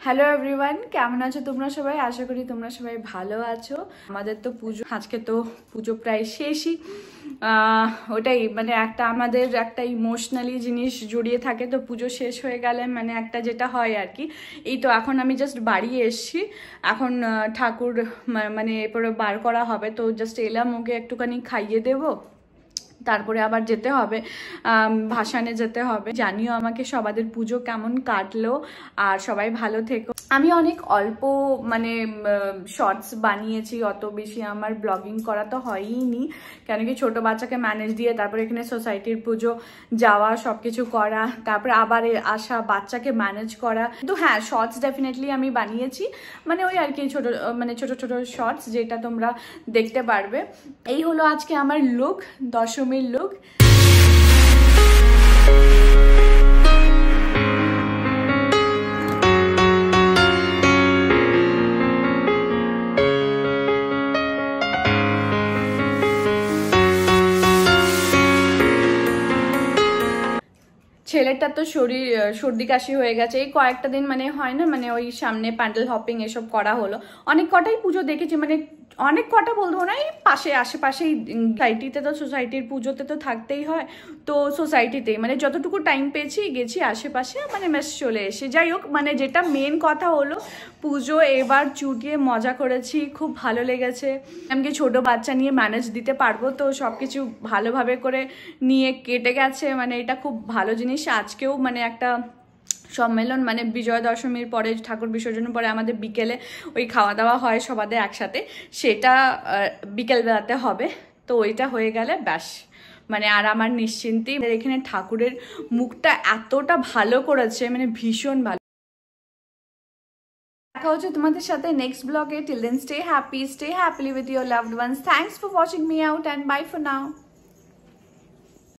Hello everyone, কেমন আছো তোমরা সবাই? আশা করি তোমরা সবাই ভালো আছো। আমাদের তো পুজো, আজকে তো পুজো প্রায় শেষই। ওটাই মানে আমাদের একটা ইমোশনালি জিনিস জড়িয়ে থাকে। তো পুজো শেষ হয়ে গেলে মানে একটা যেটা হয় আর কি, এই তো এখন আমি জাস্ট বাড়ি এসছি। এখন ঠাকুর মানে এরপরে বার করা হবে, তো জাস্ট এলাম, ওকে একটুখানি খাইয়ে দেবো, তারপরে আবার যেতে হবে, ভাসানে যেতে হবে। জানিও আমাকে সবাদের পুজো কেমন কাটলো, আর সবাই ভালো থেকো। আমি অনেক অল্প মানে শর্টস বানিয়েছি, অত বেশি আমার ব্লগিং করা তো হয়ই নি, কেন কি ছোট বাচ্চাকে ম্যানেজ দিয়ে তারপরে এখানে সোসাইটির পুজো যাওয়া, সবকিছু করা, তারপরে আবার আসা, বাচ্চাকে ম্যানেজ করা। কিন্তু হ্যাঁ, শর্টস ডেফিনেটলি আমি বানিয়েছি, মানে ওই আর কি ছোট ছোট শর্টস, যেটা তোমরা দেখতে পারবে। এই হলো আজকে আমার লুক, দশমীর লুক। ছেলেটার তো সর্দি কাশি হয়ে গেছে, এই কয়েকটা দিন মানে হয় না, মানে ওই সামনে প্যান্ডেল হপিং এসব করা হলো। অনেক কটাই পুজো দেখেছি, মানে অনেক কটা বলবো না, এই পাশে আশেপাশেই সোসাইটিতে, তো সোসাইটির পুজোতে তো থাকতেই হয়, তো সোসাইটিতেই মানে যতটুকু টাইম পেয়েছি গেছি আশেপাশে, মানে বেশ চলে এসে। যাই হোক, মানে যেটা মেন কথা হলো পুজো এবার চুটিয়ে মজা করেছি, খুব ভালো লেগেছে। আমি ছোট বাচ্চা নিয়ে ম্যানেজ দিতে পারবো, তো সব কিছু ভালোভাবে করে নিয়ে কেটে গেছে, মানে এটা খুব ভালো জিনিস। আজকেও মানে একটা সম্মেলন, মানে বিজয়া দশমীর পরে, ঠাকুর বিসর্জনের পরে আমাদের বিকেলে ওই খাওয়া দাওয়া হয় সবাদের একসাথে, সেটা বিকেলবেলাতে হবে। তো ওইটা হয়ে গেলে ব্যাস, মানে আর আমার নিশ্চিন্তেই। এখানে ঠাকুরের মুখটা এতটা ভালো করেছে, মানে ভীষণ ভালো। দেখা হচ্ছে তোমাদের সাথে নেক্সট ব্লগে। Till then stay happy, stay happily with your loved ones. Thanks for watching me out and bye for now.